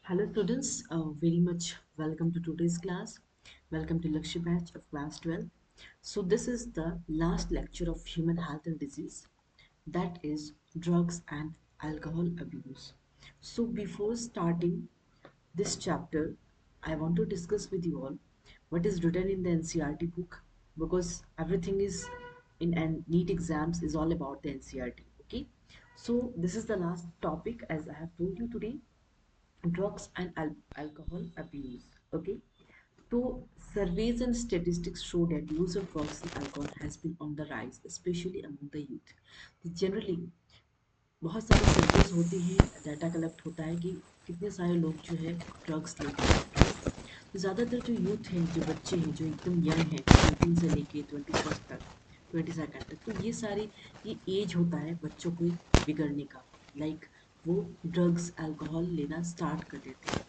Hello students, very much welcome to today's class. Welcome to Lakshya batch of class 12. So this is the last lecture of human health and disease, that is drugs and alcohol abuse. So before starting this chapter, I want to discuss with you all what is written in the NCRT book, because everything is in and NEET exams is all about the NCRT. Okay, so this is the last topic as I have told you today, drugs and alcohol abuse. Okay, so surveys and statistics show that use of drugs and alcohol has been on the rise, especially among the youth. तो generally बहुत सारे सर्वेस होती हैं, data collect होता है कि कितने सारे लोग जो है ड्रग्स लेते हैं, right? तो ज़्यादातर जो यूथ हैं, जो बच्चे हैं, जो एकदम यंग हैं, 18 से लेके 21 तक, 22 तक, तो ये एज होता है बच्चों को बिगड़ने का, लाइक वो ड्रग्स अल्कोहल लेना स्टार्ट कर देते हैं।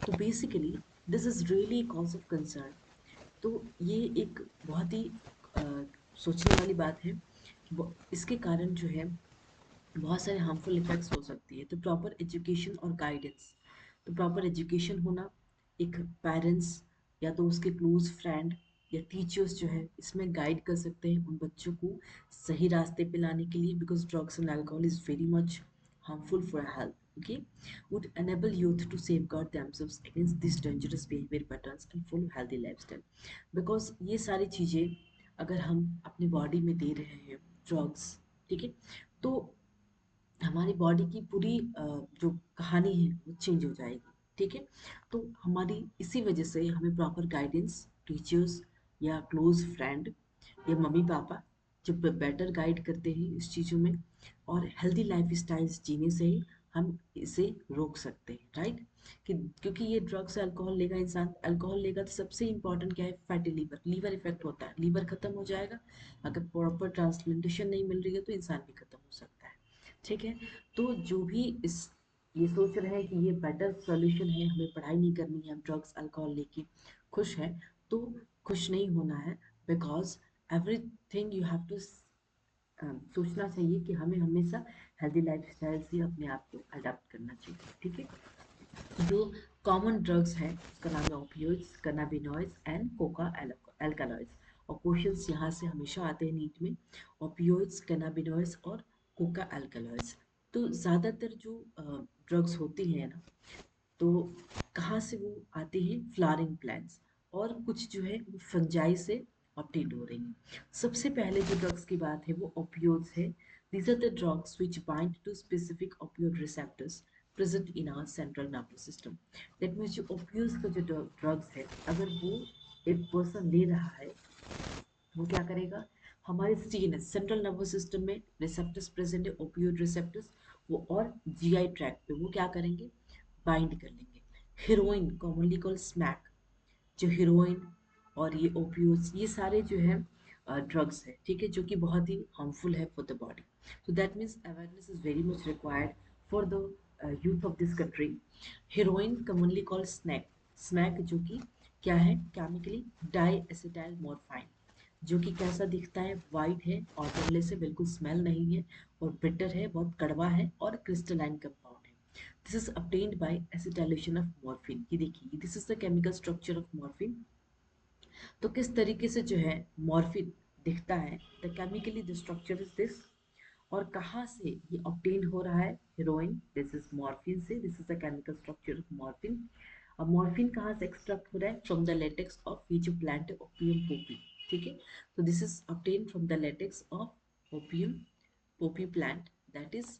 तो basically this is really cause of concern. तो ये एक बहुत ही अ, सोचने वाली बात है। इसके कारण जो है बहुत सारे हार्मफुल इफेक्ट्स हो सकती है। तो प्रॉपर एजुकेशन और गाइडेंस, तो प्रॉपर एजुकेशन होना, एक पेरेंट्स या तो उसके क्लोज फ्रेंड या टीचर्स जो है इसमें गाइड कर सकते हैं उन बच्चों को सही रास्ते पे लाने के लिए, because drugs and alcohol is very much harmful for health. Okay, would enable youth to safeguard themselves against these dangerous behavior patterns and follow healthy lifestyle. Because ये सारी चीज़ें अगर हम अपनी बॉडी में दे रहे हैं ड्रग्स, ठीक है, तो हमारी बॉडी की पूरी जो कहानी है वो चेंज हो जाएगी। ठीक है, तो हमारी इसी वजह से हमें प्रॉपर गाइडेंस, टीचर्स या क्लोज फ्रेंड या मम्मी पापा जब बेटर गाइड करते हैं इस चीज़ों में, और हेल्दी लाइफ स्टाइल्स जीने से ही हम इसे रोक सकते हैं, राइट? कि क्योंकि ये ड्रग्स अल्कोहल लेगा इंसान, अल्कोहल लेगा तो सबसे इंपॉर्टेंट क्या है, फैटी लीवर, लीवर इफेक्ट होता है, लीवर खत्म हो जाएगा। अगर प्रॉपर ट्रांसप्लांटेशन नहीं मिल रही है तो इंसान भी खत्म हो सकता है। ठीक है, तो जो भी इस ये सोच रहे हैं कि ये बेटर सॉल्यूशन है, हमें पढ़ाई नहीं करनी है, हम ड्रग्स अल्कोहल लेके खुश हैं, तो खुश नहीं होना है। Because everything you have to सोचना चाहिए कि हमें हमेशा हेल्दी लाइफ स्टाइल से अपने आप को अडाप्ट करना चाहिए। ठीक है, जो कॉमन ड्रग्स है उसका नाम है ओपियोइड्स, कैनाबिनॉइड्स एंड कोका एल्कालॉइड्स। और क्वेश्चंस यहाँ से हमेशा आते हैं नीट में, ओपियोइड्स, कैनाबिनॉइड्स और कोका एल्कालॉइड्स। तो ज़्यादातर जो ड्रग्स होती हैं ना, तो कहाँ से वो आते हैं, फ्लावरिंग प्लांट्स, और कुछ जो है वो फंजाई से ऑब्टेन हो रही हैं। सबसे पहले जो ड्रग्स की बात है वो ओपियोइड्स है। These are the drugs which bind to specific opioid receptors present in our central nervous system. That means जो ओपियोइड्स का जो ड्रग्स है, अगर वो एक पर्सन ले रहा है, वो क्या करेगा, हमारे सीएनएस सेंट्रल नर्वस सिस्टम में रिसेप्टर्स प्रेजेंट है, ओपियोइड रिसेप्टर्स, वो और जीआई ट्रैक पे वो क्या करेंगे, बाइंड कर लेंगे। हीरोइन कॉमनली कॉल्ड स्मैक, जो हीरोइन और ये ओपियोइड्स, ये सारे जो है ड्रग्स है, ठीक है, जो कि बहुत ही हार्मफुल है for the body. so that means awareness is very much required for the youth of this country. Heroin commonly called snack, smack जो कि क्या है, केमिकली डाई एसिटाइल मोरफाइन, जो कि कैसा दिखता है, वाइट है, ऑर्डरलेस है, बिल्कुल स्मेल नहीं है, और बिटर है, बहुत कड़वा है, और क्रिस्टलाइन कंपाउंड है। This is obtained by acetylation of morphine। ये देखिए, this is the chemical structure of morphine. तो किस तरीके से जो है मॉर्फिन दिखता है, the chemically the structure is this. और कहाँ से ये ऑब्टेन हो रहा है, हीरोइन, दिस इज मॉर्फिन से, this is the chemical structure of morphine. अब मॉर्फिन कहाँ से एक्सट्रैक्ट हो रहा है, फ्रॉम द लेटेक्स ऑफ ये जो प्लांट है ओपियम पोपी। ठीक है, तो this is obtain from the latex of opium poppy plant, that is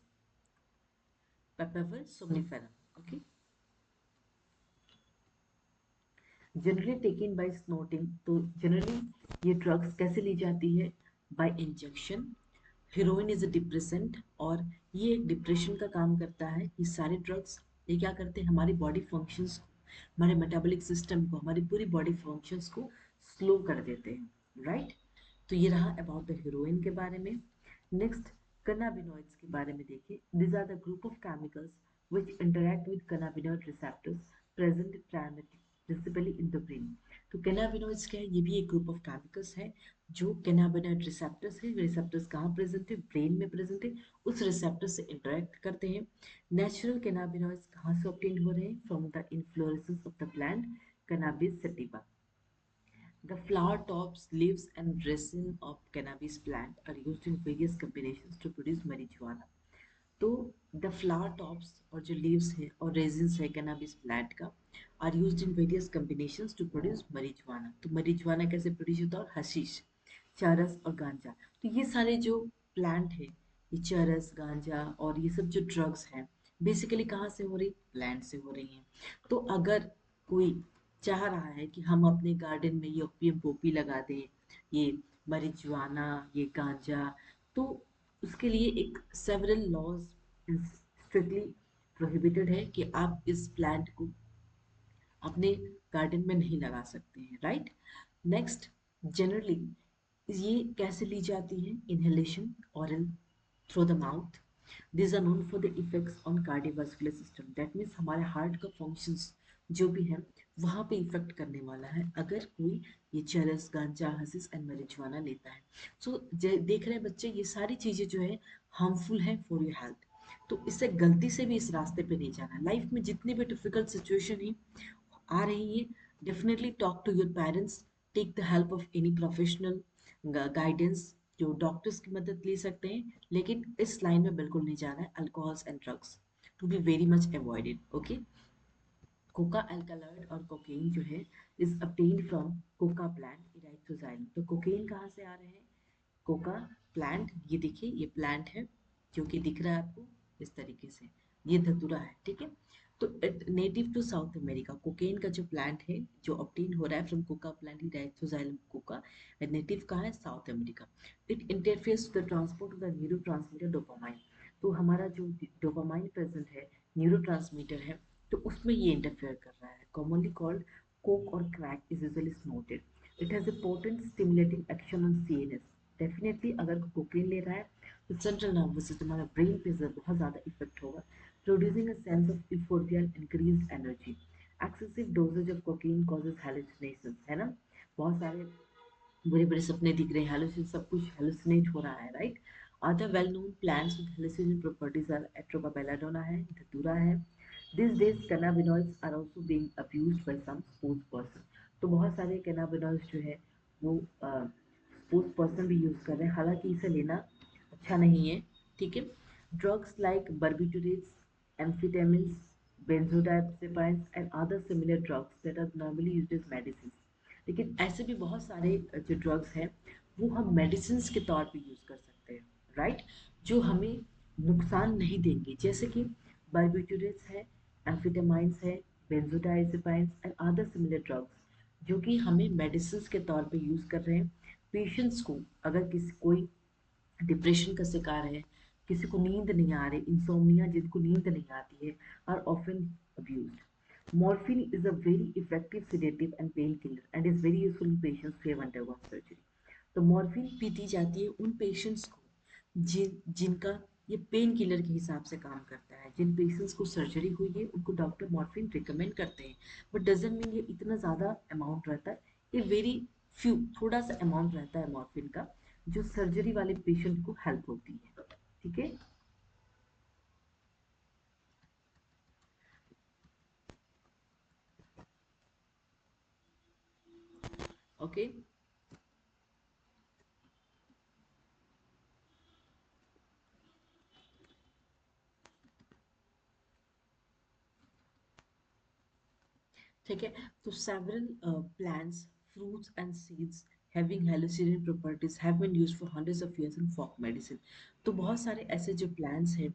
Papaver somniferum. Okay, generally taken by snorting, तो जनरली ये ड्रग्स कैसे ली जाती है, by injection. Heroin is a depressant, और ये एक डिप्रेशन का काम करता है। ये सारे ड्रग्स ये क्या करते हैं, हमारी बॉडी फंक्शंस को, हमारे मेटाबॉलिक सिस्टम को, हमारी पूरी बॉडी फंक्शंस को स्लो कर देते हैं, राइट? तो ये रहा अबाउट द हीरोइन के बारे में। नेक्स्ट, कैनाबिनॉइड्स के बारे में देखिए। This are the group of chemicals which interact with cannabinoid receptors present principally in the brain. तो कैनाबिनॉइड्स क्या है? ये भी एक ग्रुप ऑफ केमिकल्स है जो कैनाबिनॉइड रिसेप्टर्स है। रिसेप्टर्स कहाँ प्रेजेंट है? ब्रेन में प्रेजेंट है। उस रिसेप्टर से इंटरेक्ट करते हैं। नेचुरल कैनाबिनॉइड्स कहाँ से ऑब्टेन हो रहे हैं? From the inflorescence of the plant Cannabis sativa. The flower tops, leaves, and resin of cannabis plant are used in various combinations to produce marijuana. तो द फ्लावर टॉप्स और जो leaves है और रेजिन्स है cannabis plant का are used in various combinations to produce marijuana. तो marijuana कैसे produce होता है? और हशीश, चरस और गांजा। तो ये सारे जो प्लांट है, ये चरस, गांजा और ये सब जो ड्रग्स हैं, बेसिकली कहाँ से हो रही? प्लांट से हो रही हैं। तो अगर कोई चाह रहा है कि हम अपने गार्डन में ये ओपियम पोपी लगा दें, ये marijuana, ये गांजा, तो उसके लिए एक सेवरल लॉज स्ट्रिक्टली प्रोहिबिटेड है कि आप इस प्लांट को अपने गार्डन में नहीं लगा सकते हैं, राइट। नेक्स्ट, जनरली ये कैसे ली जाती है? Inhalation, oral, through the mouth. these are known for the effects on cardiovascular system, that means हमारे हार्ट का फंक्शंस जो भी है वहाँ पे इफेक्ट करने वाला है अगर कोई ये चरस, गांजा, हसीस एंड marijuana लेता है। सो देख रहे हैं बच्चे, ये सारी चीजें जो है हार्मफुल है फॉर योर हेल्थ। तो इससे गलती से भी इस रास्ते पे नहीं जाना। लाइफ में जितनी भी डिफिकल्ट सिचुएशन है आ रही है, definitely talk to your parents, take the help of any professional guidance, जो डॉक्टर्स की मदद ले सकते हैं, लेकिन इस लाइन में बिल्कुल नहीं जाना है। Alcohols and drugs to be very much avoided, okay. Coca alkaloid और कोकेन जो है is obtained from coca plant Erythroxylum. तो कोकेन कहाँ से आ रहे हैं? कोका प्लांट, ये देखिए ये प्लांट है जो कि दिख रहा है आपको इस तरीके से, ये धतूरा है, ठीक है। तो native to South America, cocaine का जो प्लांट है जो ऑब्टेन हो रहा है from coca plant Erythroxylum coca, native कहाँ है? South America. It interferes the transport of the neurotransmitter dopamine. तो हमारा जो डोपामाइन प्रेजेंट है, न्यूरो ट्रांसमीटर है, तो उसमें ये इंटरफेयर कर रहा है। कॉमनली कॉल्ड कोक और crack is usually snorted. It has a potent stimulating action on CNS। Definitely अगर कोकेन ले रहा है तो सेंट्रल नर्वस सिस्टम, हमारा ब्रेन पे बहुत ज़्यादा इफेक्ट होगा, producing a sense of euphoria and increased energy. Excessive doses of cocaine causes hallucinations, है ना, बहुत सारे बड़े बड़े सपने दिख रहे हैं, हेलुसिन, सब कुछ हेलुसिनेट हो रहा है, right. Other well known plants with hallucinate properties are Atropa belladonna है, धतूरा है। This days cannabinoids are also being abused by some sports person. तो बहुत सारे कैनाबिनॉइड्स जो है वो स्पोर्ट्स पर्सन भी यूज कर रहे हैं, हालांकि इसे लेना अच्छा नहीं है, ठीक है। Drugs like barbiturates, amphetamines, benzodiazepines and other similar drugs that are normally used as medicines। लेकिन ऐसे भी बहुत सारे जो ड्रग्स हैं वो हम मेडिसिन के तौर पे यूज़ कर सकते हैं, राइट, जो हमें नुकसान नहीं देंगे, जैसे कि बारबिटूरेट्स है, एम्फेटामाइंस है, benzodiazepines and other similar drugs जो कि हमें मेडिसिन के तौर पे यूज़ कर रहे हैं। पेशेंट्स को अगर किसी कोई डिप्रेशन का शिकार है, किसी को नींद नहीं आ रही, इंसोम्निया जिनको नींद नहीं आती है, are often abused. Morphine is a very effective sedative and pain killer and is very useful in patients who have undergone surgery. तो मॉर्फिन पीती जाती है उन पेशेंट्स को जिनका ये पेन किलर के हिसाब से काम करता है। जिन पेशेंट्स को सर्जरी हुई है उनको डॉक्टर मॉर्फिन रिकमेंड करते हैं, बट डजंट मीन ये इतना ज़्यादा अमाउंट रहता है। ये वेरी फ्यू, थोड़ा सा अमाउंट रहता है मॉर्फिन का, जो सर्जरी वाले पेशेंट को हेल्प होती है, ठीक है, ओके। ठीक है। तो several plants, fruits and seeds having hallucinogenic properties have been used for hundreds of years in folk medicine। तो बहुत सारे ऐसे जो plants हैं,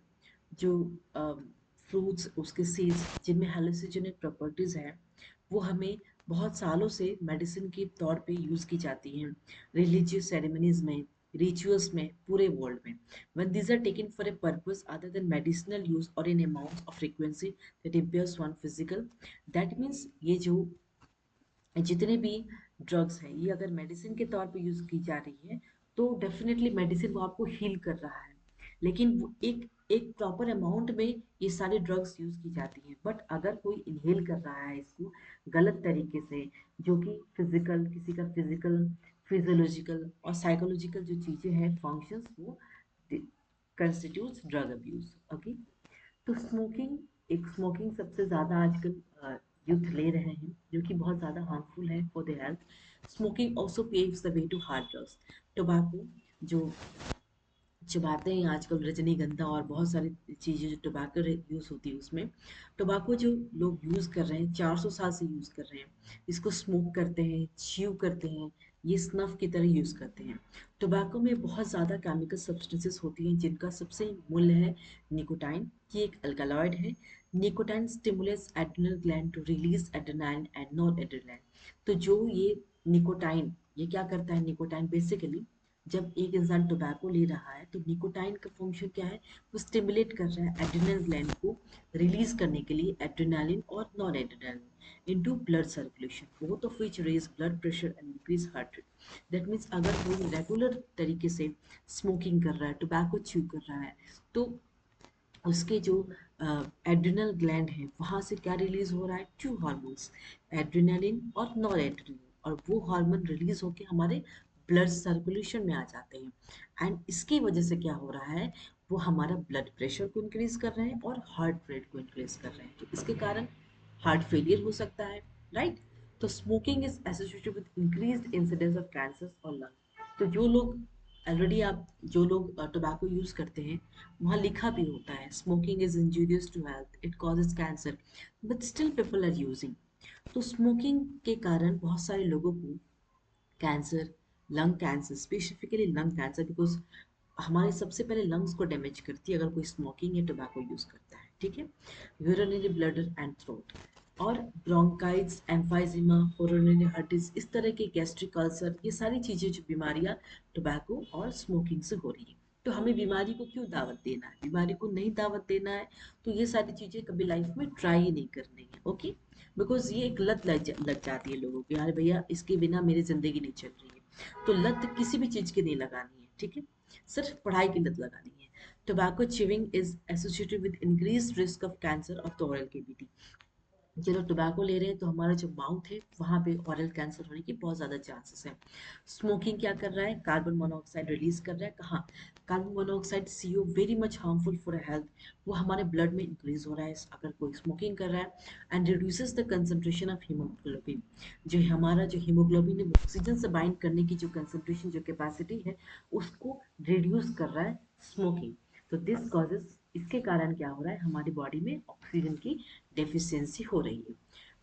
जो फ्रूट्स, उसके सीड्स जिनमें hallucinogenic properties हैं, वो हमें बहुत सालों से मेडिसिन के तौर पे यूज़ की जाती हैं, रिलीजियस सेरेमनीज में, रिचुअल्स में, पूरे वर्ल्ड में। When these are taken for a purpose other than medicinal use or in amounts of frequency that impairs one physical, that means ये जो जितने भी ड्रग्स हैं ये अगर मेडिसिन के तौर पे यूज़ की जा रही है तो डेफिनेटली मेडिसिन वो आपको हील कर रहा है, लेकिन वो एक एक प्रॉपर अमाउंट में ये सारे ड्रग्स यूज की जाती हैं। बट अगर कोई इनहेल कर रहा है इसको गलत तरीके से, जो कि फिजिकल, किसी का फिजिकल, फिजियोलॉजिकल और साइकोलॉजिकल जो चीजें हैं फंक्शंस, वो कंस्टिट्यूट्स ड्रग अब्यूज। ओके, तो स्मोकिंग सबसे ज़्यादा आजकल यूथ ले रहे हैं, जो कि बहुत ज़्यादा हार्मफुल है for the health. Smoking also paves the way to hard drugs. Tobacco जो चबाते हैं आजकल, रजनीगंधा और बहुत सारी चीज़ें जो टोबैको यूज़ होती है उसमें, टोबैको जो लोग यूज़ कर रहे हैं 400 साल से यूज़ कर रहे हैं, इसको स्मोक करते हैं, च्यू करते हैं, ये स्नफ की तरह यूज़ करते हैं। टोबैको में बहुत ज़्यादा केमिकल सब्सटेंसेस होती हैं, जिनका सबसे मूल्य है निकोटाइन। ये एक अल्कालॉइड है। Nicotine stimulates adrenal gland to release adrenaline and noradrenaline. तो जो ये निकोटाइन, ये क्या करता है, निकोटाइन बेसिकली जब एक इंसान टोबैको ले रहा है तो निकोटाइन का फंक्शन क्या है, वो स्टिमुलेट कर रहा है एड्रिनल ग्लैंड को रिलीज करने के लिए एड्रेनालिन और non adrenaline into blood circulation, both of which raise blood pressure and increase heart rate. That means अगर कोई रेगुलर तरीके से स्मोकिंग कर रहा है, टोबैको च्यू कर रहा है, तो उसके जो एड्रिनल ग्लैंड है वहाँ से क्या रिलीज हो रहा है, टू हार्मोन्स, एड्रेनालिन और नॉर एड्रेनालिन, और वो हार्मोन रिलीज होके हमारे ब्लड सर्कुलेशन में आ जाते हैं। एंड इसकी वजह से क्या हो रहा है, वो हमारा ब्लड प्रेशर को इंक्रीज कर रहे हैं और हार्ट रेट को इंक्रीज कर रहे हैं, तो इसके कारण हार्ट फेलियर हो सकता है, राइट। तो smoking is associated with increased incidence of cancer और लंग। तो जो लोग ऑलरेडी, आप जो लोग टोबैको यूज करते हैं, वहाँ लिखा भी होता है smoking is injurious to health, it causes cancer, but still people are using. तो स्मोकिंग के कारण बहुत सारे लोगों को cancer, lung cancer, specifically lung cancer, because हमारे सबसे पहले लंग्स को डैमेज करती है अगर कोई स्मोकिंग या टोबैको यूज करता है, ठीक है। यूरिनरी ब्लडर एंड थ्रोट, और ब्रोंकाइट्स, एम्फाइजिमा, कोरोनरी हार्टिस, इस तरह के गैस्ट्रिक अल्सर, ये सारी चीजें जो बीमारियां टोबैको और स्मोकिंग से हो रही है। तो हमें बीमारी को क्यों दावत देना है, बीमारी को नहीं दावत देना है, तो ये सारी चीजें कभी लाइफ में ट्राई ही नहीं करनी है, ओके। बिकॉज ये एक लत लग जाती है लोगों की, यार भैया इसके बिना मेरी जिंदगी नहीं चल रही है। तो लत किसी भी चीज की नहीं लगानी है, ठीक है, सिर्फ पढ़ाई की लत लगानी है। Tobacco chewing is associated with increase risk of cancer of the oral cavity. जो लोग टोबैको ले रहे हैं तो हमारा जो माउथ है वहाँ पे ऑरल कैंसर होने की बहुत ज़्यादा चांसेस है। स्मोकिंग क्या कर रहा है, कार्बन मोनोऑक्साइड रिलीज कर रहा है, कहाँ, carbon monoxide CO, very much harmful for health, वो हमारे ब्लड में इंक्रीज हो रहा है अगर कोई स्मोकिंग कर रहा है। And reduces the concentration of haemoglobin, जो हमारा जो हीमोग्लोबिन है ऑक्सीजन से बाइंड करने की जो कंसंट्रेशन, जो कैपेसिटी है, उसको रिड्यूस कर रहा है स्मोकिंग। तो दिस कॉजेज, इसके कारण क्या हो रहा है, हमारी बॉडी में ऑक्सीजन की डेफिशिएंसी हो रही है।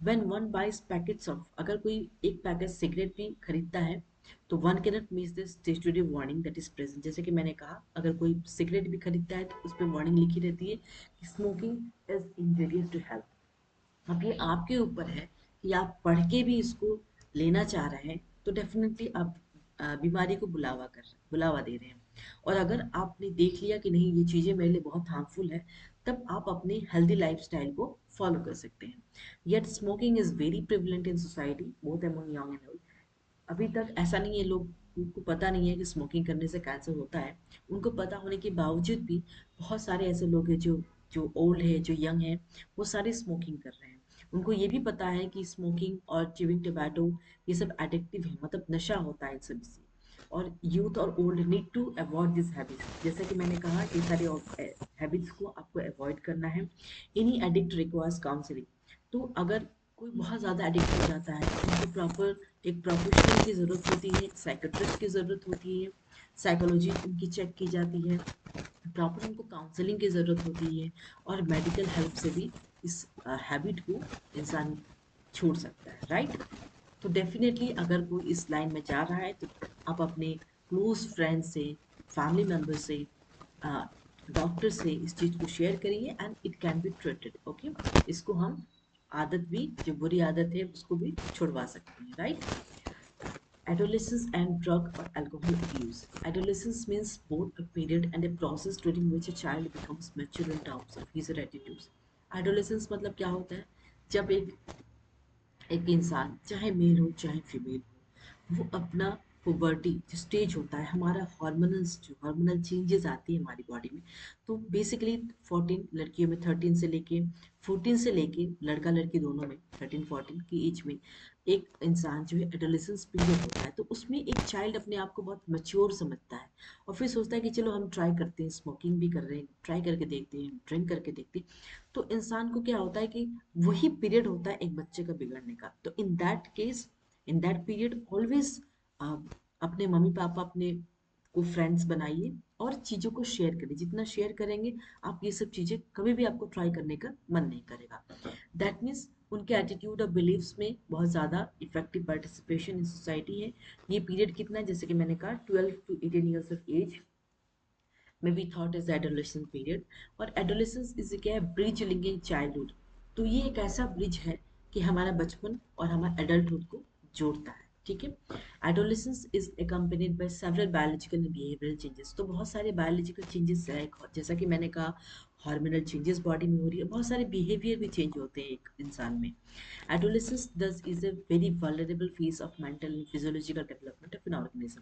When one buys packets of, अगर कोई एक पैकेट सिगरेट भी खरीदता है, तो one can not miss this statutory warning that is present. जैसे कि मैंने कहा, अगर कोई सिगरेट भी खरीदता है तो उस पर वार्निंग लिखी रहती है कि smoking is injurious to health. अब ये आपके ऊपर है कि आप पढ़ के भी इसको लेना चाह रहे हैं, तो डेफिनेटली आप बीमारी को बुलावा दे रहे हैं। और अगर आपने देख लिया कि नहीं ये चीज़ें मेरे लिए बहुत हार्मफुल है, तब आप अपनी हेल्दी लाइफस्टाइल को फॉलो कर सकते हैं। Yet smoking is very prevalent in society both among young and old. अभी तक ऐसा नहीं है, लोग उनको पता नहीं है कि स्मोकिंग करने से कैंसर होता है। उनको पता होने के बावजूद भी बहुत सारे ऐसे लोग हैं जो जो ओल्ड है, जो यंग है, वो सारे स्मोकिंग कर रहे हैं। उनको ये भी पता है कि स्मोकिंग और च्यूइंग टोबैको ये सब एडिक्टिव है, मतलब नशा होता है इन सब से। और यूथ और old need to avoid this habits. जैसे कि मैंने कहा, ये सारे हैबिट्स को आपको अवॉइड करना है। Any addict requires counselling. तो अगर कोई बहुत ज़्यादा एडिक्ट हो जाता है तो उनको प्रॉपर एक प्रोफेशनल की ज़रूरत होती है, एक साइकेट्रिस्ट की ज़रूरत होती है, साइकोलॉजी उनकी चेक की जाती है, प्रॉपर उनको काउंसलिंग की ज़रूरत होती है, और मेडिकल हेल्प से भी इस हैबिट को इंसान छोड़ सकता है, राइट। तो डेफिनेटली अगर कोई इस लाइन में जा रहा है तो आप अपने क्लोज फ्रेंड से, फैमिली मेम्बर से, डॉक्टर से इस चीज़ को शेयर करिए, and it can be treated, okay. इसको हम आदत भी, जो बुरी आदत है उसको भी छुड़वा सकते हैं, right. Adolescence and drug or alcohol abuse. Adolescence means both a period and a process during which a child becomes mature in terms of his or attitudes. Adolescence मतलब क्या होता है, जब एक एक इंसान, चाहे मेल हो चाहे फीमेल हो, वो अपना पुबर्टी जो स्टेज होता है, हमारा हार्मोनल्स जो हार्मोनल चेंजेस आती है हमारी बॉडी में। तो बेसिकली 14, लड़कियों में 13 से लेके 14 से लेके लड़का लड़की दोनों में 13-14 की एज में एक इंसान जो है एडोलेसेंस पीरियड होता है, तो उसमें एक चाइल्ड अपने आप को बहुत मैच्योर समझता है और फिर सोचता है कि चलो हम ट्राई करते हैं, स्मोकिंग भी कर रहे हैं, ट्राई करके देखते हैं, ड्रिंक करके देखते हैं। तो इंसान को क्या होता है कि वही पीरियड होता है एक बच्चे का बिगड़ने का। तो in that case, in that period always अपने मम्मी पापा अपने को फ्रेंड्स बनाइए और चीज़ों को शेयर करिए। जितना शेयर करेंगे आप ये सब चीज़ें कभी भी आपको ट्राई करने का मन नहीं करेगा। दैट मीन्स उनके एटीट्यूड और बिलीव्स में बहुत ज़्यादा इफेक्टिव पार्टिसिपेशन इन सोसाइटी है। ये पीरियड कितना है, जैसे कि मैंने कहा 12 to 18 ईयर्स ऑफ एज में be thought is adolescence period. और एडोलेसेंस इज क्या है, ब्रिज लिंकिंग चाइल्डहुड। तो ये एक ऐसा ब्रिज है कि हमारा बचपन और हमारा एडल्टहुड को जोड़ता है। ठीक है। Adolescence is accompanied by several biological and behavioral changes। तो बहुत सारे बायोलॉजिकल चेंजेस है, जैसा कि मैंने कहा हार्मोनल चेंजेस बॉडी में हो रही है, बहुत सारे बिहेवियर भी चेंज होते हैं एक इंसान में। Adolescence thus is a very vulnerable phase of mental and physiological development of an organism।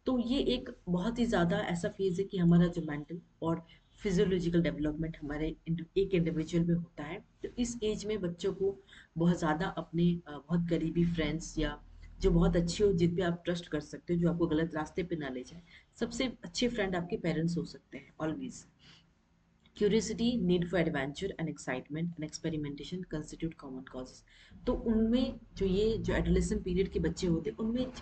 तो ये एक बहुत ही ज़्यादा ऐसा फेज है कि हमारा जो मेंटल और फिजियोलॉजिकल डेवलपमेंट हमारे एक इंडिविजुअल में होता है। तो इस एज में बच्चों को बहुत ज़्यादा अपने बहुत करीबी फ्रेंड्स या जो बहुत अच्छे हो, जिन पे आप ट्रस्ट कर सकते हो, जो आपको गलत रास्ते पे ना ले जाए, सबसे अच्छे फ्रेंड आपके पेरेंट्स हो सकते हैं always. Curiosity, need for adventure and excitement and experimentation constitute common causes। तो उनमें जो एडोलेसेंट पीरियड के बच्चे होते हैं उनमें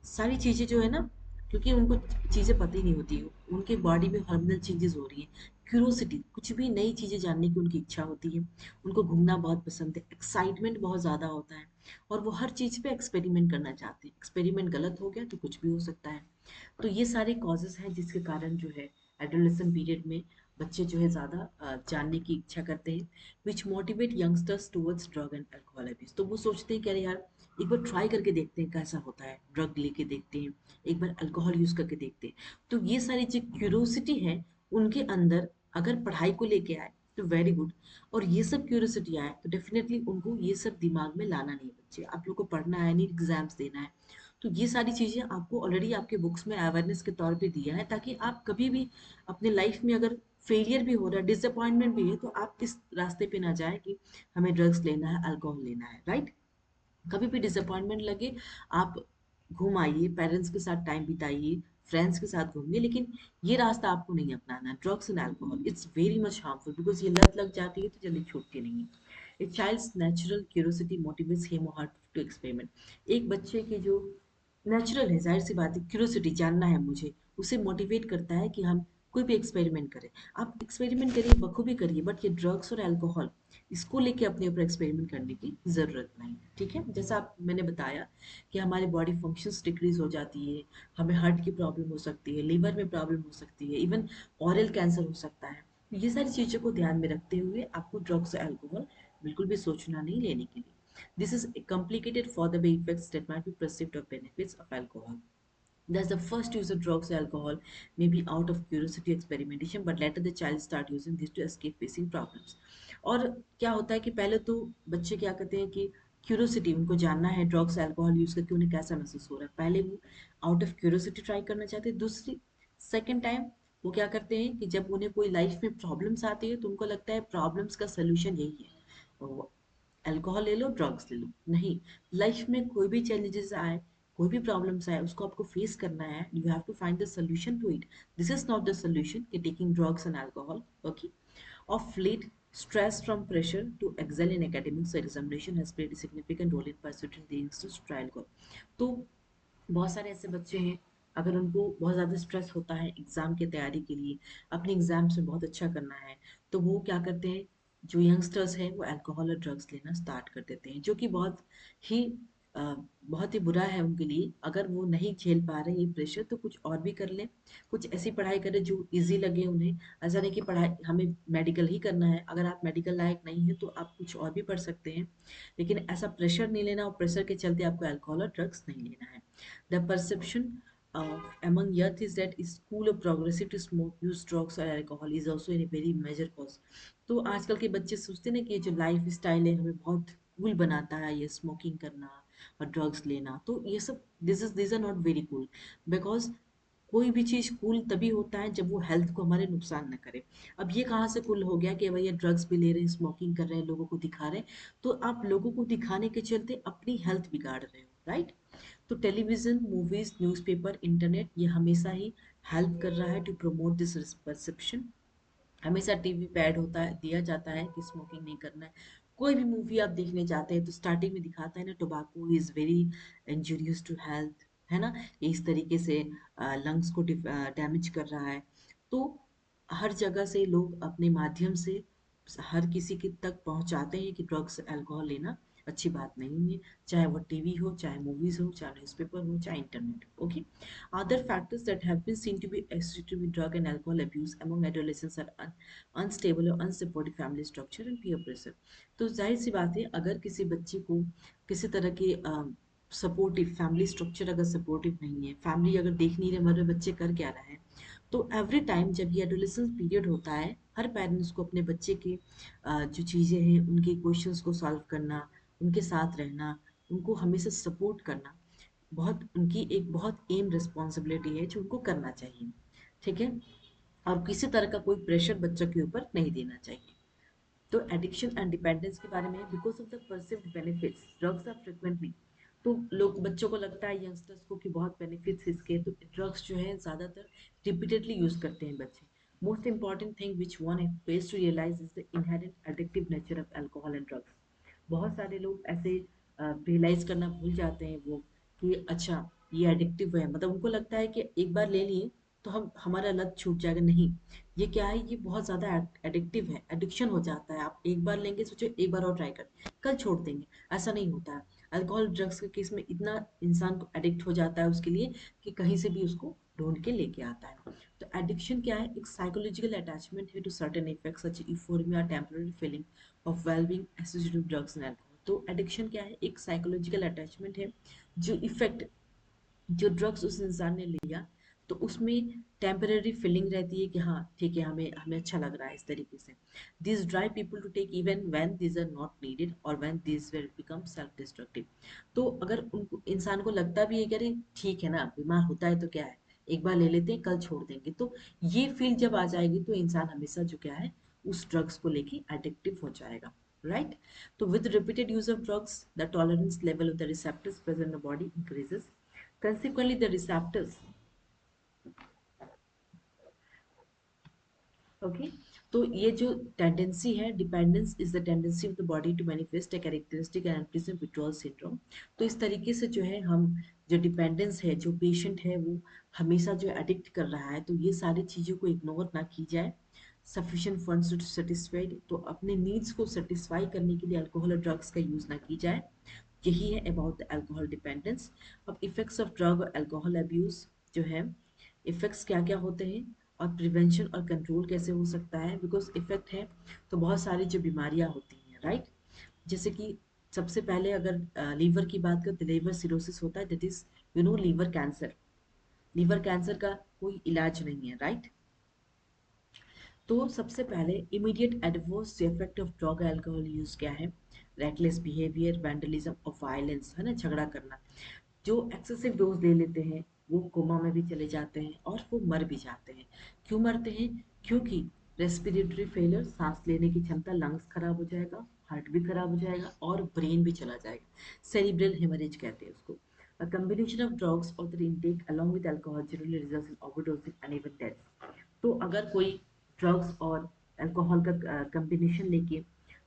सारी चीज़ें जो है ना, क्योंकि उनको चीज़ें पता ही नहीं होती, उनके बॉडी में हार्मोनल चेंजेस हो रही हैं। क्यूरोसिटी, कुछ भी नई चीज़ें जानने की उनकी इच्छा होती है। उनको घूमना बहुत पसंद है, एक्साइटमेंट बहुत ज़्यादा होता है और वो हर चीज़ पे एक्सपेरिमेंट करना चाहते हैं। एक्सपेरिमेंट गलत हो गया तो कुछ भी हो सकता है। तो ये सारे कॉजेज़ हैं जिसके कारण जो है एडोलेसेंट पीरियड में बच्चे जो है ज़्यादा जानने की इच्छा करते हैं। Which motivate youngsters towards drug and alcohol abuse. तो वो सोचते हैं कि अरे यार एक बार ट्राई करके देखते हैं कैसा होता है, ड्रग लेके देखते हैं, एक बार अल्कोहल यूज़ करके देखते हैं। तो ये सारी जो क्यूरोसिटी है उनके अंदर, अगर पढ़ाई को लेके आए तो वेरी गुड, और ये सब क्यूरोसिटी आए तो डेफिनेटली उनको ये सब दिमाग में लाना नहीं है। बच्चे आप लोग को पढ़ना है, नहीं एग्जाम्स देना है। तो ये सारी चीज़ें आपको ऑलरेडी आपके बुक्स में अवेयरनेस के तौर पे दिया है, ताकि आप कभी भी अपने लाइफ में अगर फेलियर भी हो रहा है, डिसअपॉइंटमेंट भी है, तो आप इस रास्ते पे ना जाए कि हमें ड्रग्स लेना है, अल्कोहल लेना है, राइट। कभी भी डिसअपॉइंटमेंट लगे, आप घूम आइए, पेरेंट्स के साथ टाइम बिताइए, फ्रेंड्स के साथ घूमिए, लेकिन ये रास्ता आपको नहीं अपनाना। Drugs and alcohol it's very much harmful, because ये लत लग जाती है तो जल्दी छूटती नहीं है। A child's natural curiosity motivates him और हर टू एक्सपेरिमेंट। एक बच्चे की जो नेचुरल है, जाहिर सी बात है, क्यूरियोसिटी जानना है मुझे, उसे मोटिवेट करता है कि हम कोई भी एक्सपेरिमेंट करें। आप एक्सपेरिमेंट करिए, बखूबी करिए, बट ये ड्रग्स और अल्कोहल, इसको लेके अपने ऊपर एक्सपेरिमेंट करने की ज़रूरत नहीं है। ठीक है। जैसा आप मैंने बताया कि हमारी बॉडी फंक्शंस डिक्रीज हो जाती है, हमें हार्ट की प्रॉब्लम हो सकती है, लिवर में प्रॉब्लम हो सकती है, इवन ऑरल कैंसर हो सकता है। ये सारी चीज़ों को ध्यान में रखते हुए आपको ड्रग्स और अल्कोहल बिल्कुल भी सोचना नहीं लेने के लिए। This is complicated for the effects that might be perceived of benefits of alcohol. Thus, the first use of drugs or alcohol may be out of curiosity experimentation, but later the child start using this to escape facing problems। और क्या होता है कि पहले तो बच्चे क्या करते हैं कि क्यूरोसिटी, उनको जानना है ड्रग्स अल्कोहल यूज़ करके उन्हें कैसा महसूस हो रहा है, पहले वो आउट ऑफ क्यूरोसिटी ट्राई करना चाहते हैं। दूसरी सेकेंड टाइम वो क्या करते हैं कि जब उन्हें कोई लाइफ में प्रॉब्लम्स आती है तो उनको लगता है प्रॉब्लम्स का सोल्यूशन यही है, अल्कोहल ले लो, ड्रग्स ले लो। नहीं, लाइफ में कोई भी चैलेंजेस आए, कोई भी प्रॉब्लम्स आए, उसको आपको फेस करना है। You have to find the solution to it. This is not the solution कि taking drugs and alcohol. Okay. Of late, stress from pressure to excel in academics or examination has played a significant role in pursuing the youngsters trial goal। तो बहुत सारे ऐसे बच्चे हैं, अगर उनको बहुत ज़्यादा स्ट्रेस होता है एग्ज़ाम की तैयारी के लिए, अपने एग्ज़ाम्स में बहुत अच्छा करना है, तो वो क्या करते हैं, जो यंगस्टर्स हैं वो अल्कोहल और ड्रग्स लेना स्टार्ट कर देते हैं, जो कि ही अ, बहुत ही बुरा है उनके लिए। अगर वो नहीं झेल पा रहे ये प्रेशर तो कुछ और भी कर लें, कुछ ऐसी पढ़ाई करें जो ईजी लगे उन्हें। ऐसा नहीं कि पढ़ाई हमें मेडिकल ही करना है, अगर आप मेडिकल लायक नहीं है तो आप कुछ और भी पढ़ सकते हैं, लेकिन ऐसा प्रेशर नहीं लेना और प्रेशर के चलते आपको अल्कोहल और ड्रग्स नहीं लेना है। The perception among youth is that is cool or progressive to smoke, use drugs or alcohol is also a very major cause। तो आजकल के बच्चे सोचते हैं ना कि ये जो लाइफ स्टाइल है हमें बहुत कूल बनाता है, ये स्मोकिंग करना, और ड्रग्स लेना, तो ये सब this are not very cool. Because कोई भी चीज़ कूल तभी होता है जब वो हेल्थ को हमारे नुकसान न करे। अब ये कहाँ से कूल हो गया कि भैया ड्रग्स भी ले रहे हैं, स्मोकिंग कर रहे हैं, लोगों को दिखा रहे हैं, तो आप लोगों को दिखाने के चलते अपनी हेल्थ बिगाड़ रहे हो, राइट? तो टेलीविजन, मूवीज, न्यूज़पेपर, इंटरनेट ये हमेशा ही हेल्प कर रहा है टू प्रमोट दिस परसेप्शन। हमेशा टीवी पे ऐड होता है, दिया जाता है कि स्मोकिंग नहीं करना है। कोई भी मूवी आप देखने जाते हैं तो स्टार्टिंग में दिखाता है ना, tobacco is very injurious to health, है ना, ये इस तरीके से लंग्स को डैमेज कर रहा है। तो हर जगह से लोग अपने माध्यम से हर किसी के तक पहुंचाते हैं कि ड्रग्स अल्कोहल लेना अच्छी बात नहीं है, चाहे वो टीवी हो, चाहे मूवीज हो, चाहे न्यूज़पेपर हो, चाहे internet. Okay, other factors that have been seen to be associated with drug and alcohol abuse among adolescents are unstable or unsupportive family structure and peer pressure। तो जाहिर सी बात है, अगर किसी बच्चे को किसी तरह के सपोर्टिव फैमिली स्ट्रक्चर अगर सपोर्टिव नहीं है, फैमिली अगर देख नहीं रहे हमारे बच्चे कर क्या रहे हैं, तो एवरी टाइम जब ये एडोलेसेंस पीरियड होता है, हर पेरेंट्स को अपने बच्चे के जो चीज़ें हैं उनके क्वेश्चंस को सॉल्व करना, उनके साथ रहना, उनको हमेशा सपोर्ट करना, बहुत उनकी एक बहुत एम रिस्पॉन्सिबिलिटी है जो उनको करना चाहिए। ठीक है, और किसी तरह का कोई प्रेशर बच्चों के ऊपर नहीं देना चाहिए। तो एडिक्शन एंड डिपेंडेंस के बारे में, because of the perceived benefits drugs are frequently, तो लोग बच्चों को लगता है यंगस्टर्स को कि बहुत बेनिफिट्स इसके, तो ड्रग्स जो है ज़्यादातर रिपीटेडली यूज करते हैं बच्चे। Most important thing which one fails to realise is the inherent addictive nature of alcohol and drugs. बहुत सारे लोग ऐसे रियलाइज करना भूल जाते हैं वो कि अच्छा ये एडिक्टिव है, मतलब उनको लगता है कि एक बार ले लिए तो हम हमारा लत छूट जाएगा। नहीं, ये क्या है, ये बहुत ज़्यादा एडिक्टिव है, एडिक्शन हो जाता है। आप एक बार लेंगे, सोचो एक बार और ट्राई कर, कल छोड़ देंगे, ऐसा नहीं होता है। अल्कोहल ड्रग्स के केस में इतना इंसान को एडिक्ट हो जाता है उसके लिए कि कहीं से भी उसको ढूंढ के लेके आता है। तो एडिक्शन क्या है, एक साइकोलॉजिकल अटैचमेंट है to certain effects such euphoria, temporary feeling of wellbeing associated with drugs and alcohol. तो एडिक्शन क्या है, एक साइकोलॉजिकल अटैचमेंट है, जो इफेक्ट जो ड्रग्स उस इंसान ने लिया तो उसमें टेम्पररी फीलिंग रहती है कि हाँ ठीक है, हमें हमें अच्छा लग रहा है इस तरीके से। This drive people to take even when these are not needed और when these will become self destructive. तो अगर उनको इंसान को लगता भी है कि अरे ठीक है ना, बीमार होता है तो क्या है, एक बार ले लेते हैं, कल छोड़ देंगे, तो ये फील जब आ जाएगी तो इंसान हमेशा जो क्या है उस ड्रग्स को लेके एडिक्टिव हो जाएगा, राइट? तो with repeated use of drugs, the tolerance level of the receptors present in the body increases. Consequently, the receptors, okay, तो ये जो टेंडेंसी है, dependence is the tendency of the body to manifest a characteristic and एम्प्लिसिम withdrawal syndrome. तो इस तरीके से जो है हम, जो डिपेंडेंस है, जो पेशेंट है वो हमेशा जो एडिक्ट कर रहा है, तो ये सारी चीज़ों को इग्नोर ना की जाए। सफिशिएंट फंड्स टू सेटिस्फाइड, तो अपने नीड्स को सेटिस्फाई करने के लिए अल्कोहल और ड्रग्स का यूज़ ना की जाए। यही है अबाउट द अल्कोहल डिपेंडेंस। अब इफेक्ट्स ऑफ ड्रग और अल्कोहल अब्यूज़ जो है, इफेक्ट्स क्या क्या होते हैं और प्रिवेंशन और कंट्रोल कैसे हो सकता है। बिकॉज इफेक्ट है तो बहुत सारी जो बीमारियां होती हैं, राइट? जैसे कि सबसे पहले अगर लीवर की बात करें तो लीवर सिरोसिस होता है, that is liver cancer. Liver cancer का कोई इलाज नहीं है, राइट? तो सबसे पहले immediate adverse effect of drug alcohol use क्या है, रेकलेस बिहेवियर, वैंडलिज्म और वायलेंस, है ना, झगड़ा करना। जो एक्सेसिव डोज ले लेते हैं वो कोमा में भी चले जाते हैं और वो मर भी जाते हैं। क्यों मरते हैं? क्योंकि रेस्पिरेटरी फेलियर, सांस लेने की क्षमता, लंग्स खराब हो जाएगा, हार्ट भी खराब हो जाएगा और ब्रेन भी चला जाएगा। सेरिब्रल हेमरेज कहते हैं उसको। A combination of drugs or their intake along with alcohol generally results in overdosing and even death। तो अगर कोई ड्रग्स और अल्कोहल का कम्बिनेशन लेके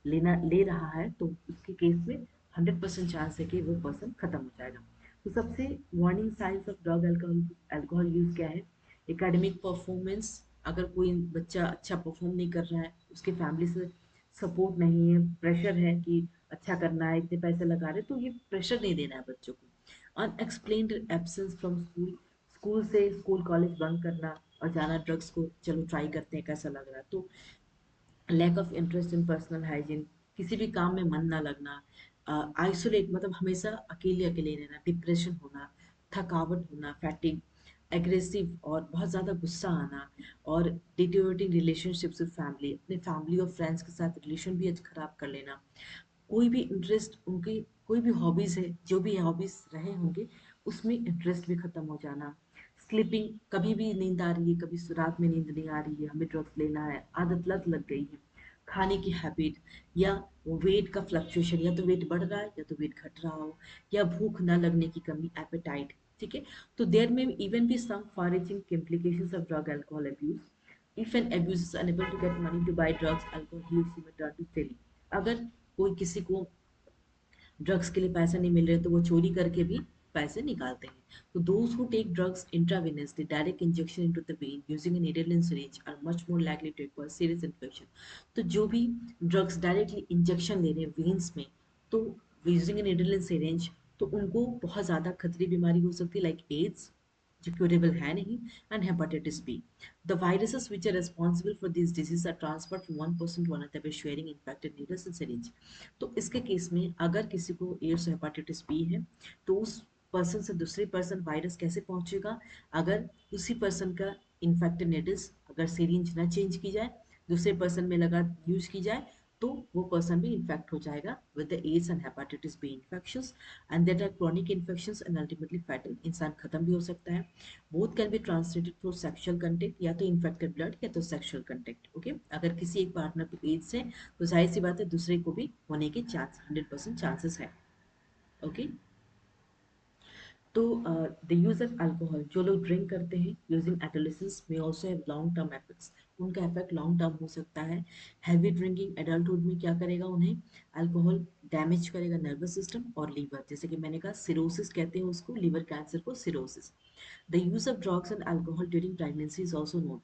लेना ले रहा है तो उसके केस में 100% चांस है कि वो पर्सन खत्म हो जाएगा। तो सबसे warning science of drug alcohol alcohol use क्या है? एकेडमिक परफॉर्मेंस, अगर कोई बच्चा अच्छा परफॉर्म नहीं कर रहा है, उसके फैमिली से सपोर्ट नहीं है, प्रेशर है कि अच्छा करना है, इतने पैसे लगा रहे, तो ये प्रेशर नहीं देना है बच्चों को। Unexplained absence from school, school से स्कूल कॉलेज बंक करना और जाना ड्रग्स को, चलो ट्राई करते हैं कैसा लग रहा है, तो lack of interest in personal hygiene, किसी भी काम में मन ना लगना, आइसोलेट मतलब हमेशा अकेले अकेले रहना, डिप्रेशन होना, थकावट होना, फैटिग, एग्रेसिव और बहुत ज़्यादा गुस्सा आना, और डिटेरियोरेटिंग रिलेशनशिप्स विद फैमिली, अपने फैमिली और फ्रेंड्स के साथ रिलेशन भी आज खराब कर लेना, कोई भी इंटरेस्ट उनकी, कोई भी हॉबीज है, जो भी हॉबीज रहे होंगे उसमें इंटरेस्ट भी खत्म हो जाना। स्लीपिंग, कभी भी नींद आ रही है, कभी रात में नींद नहीं आ रही है, हमें ड्रग्स लेना है, आदत लत लग गई है। खाने की हैबिट, या वेट का फ्लक्चुएशन, या तो वेट बढ़ रहा है या तो वेट घट रहा हो, या भूख न लगने की कमी, एपेटाइट। ठीक है। तो देयर में इवन भी सम far reaching implications of drug alcohol abuse. If an abuser is unable to get money to buy drugs, alcohol, he or she may turn to stealing. अगर कोई किसी को ड्रग्स के लिए पैसे नहीं मिल रहे तो वो चोरी करके भी पैसे निकालते हैं। तो those who take drugs intravenously, direct injection into the vein using an needle and syringe are much more likely to acquire serious infection. तो जो भी ड्रग्स डायरेक्टली इंजेक्शन ले रहे हैं वेन्स में, तो using a needle and syringe, तो उनको बहुत ज़्यादा खतरी बीमारी हो सकती है, लाइक एड्स, जो क्यूरेबल है नहीं, and hepatitis B. The viruses which are responsible for these diseases are transferred from one person to another by sharing infected needles and syringe. तो इसके केस में अगर किसी को एड्स हेपेटाइटिस बी है, तो उस पर्सन से दूसरे पर्सन वायरस कैसे पहुंचेगा? अगर उसी पर्सन का इन्फेक्टेड नेडल्स अगर सिरिंज ना चेंज की जाए, दूसरे पर्सन में लगा यूज की जाए, तो वो पर्सन भी इन्फेक्ट हो जाएगा with the AIDS and hepatitis B infections, and that are chronic infections and ultimately fatal. इंसान खत्म भी हो सकता है। Both can be transmitted through sexual contact, या तो इन्फेक्टेड ब्लड या तो सेक्सुअल कंटेक्ट। ओके, अगर किसी एक पार्टनर को एड्स है तो जाहिर सी बात है दूसरे को भी होने के चांस 100% चांसेस है। ओके। तो द यूज ऑफ अल्कोहल, जो लोग ड्रिंक करते हैं यूजिंग एडोलेसेंस में also have long term effects. उनका इफेक्ट लॉन्ग टर्म हो सकता है। हैवी ड्रिंकिंग एडल्टहुड में क्या करेगा उन्हें? अल्कोहल डैमेज करेगा नर्वस सिस्टम और लीवर, जैसे कि मैंने कहा सिरोसिस कहते हैं उसको, लीवर कैंसर को cirrhosis. The use of drugs and alcohol during pregnancy is also known.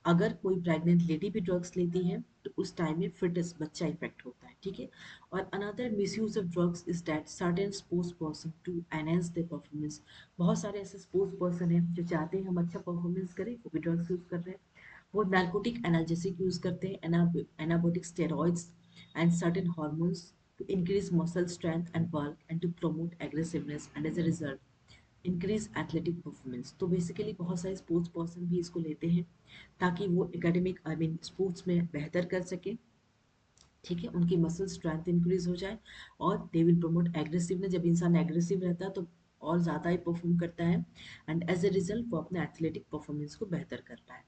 अगर कोई प्रेग्नेंट लेडी भी ड्रग्स लेती है तो उस टाइम में फिटस बच्चा इफेक्ट होता है। ठीक है। और another misuse of drugs is that certain sports person to enhance their performance. बहुत सारे ऐसे स्पोर्ट्स पर्सन हैं जो चाहते हैं हम अच्छा परफॉर्मेंस करें, वो भी ड्रग्स यूज कर रहे हैं। वो नार्कोटिक एनाल्जेसिक यूज करते हैं, anabolic steroids and certain hormones to increase muscle strength and bulk and to promote aggressiveness, and as a result increase athletic performance. तो बेसिकली बहुत सारे स्पोर्ट्स पर्सन भी इसको लेते हैं ताकि वो एकेडमिक आई मीन स्पोर्ट्स में बेहतर कर सके। ठीक है, उनकी मसल स्ट्रेंथ इंक्रीज हो जाए, और दे विल प्रमोट एग्रेसिवनेस। जब इंसान एग्रेसिव रहता है तो और ज़्यादा ही परफॉर्म करता है, एंड एज ए रिजल्ट वो अपने एथलेटिक परफॉर्मेंस को बेहतर करता है।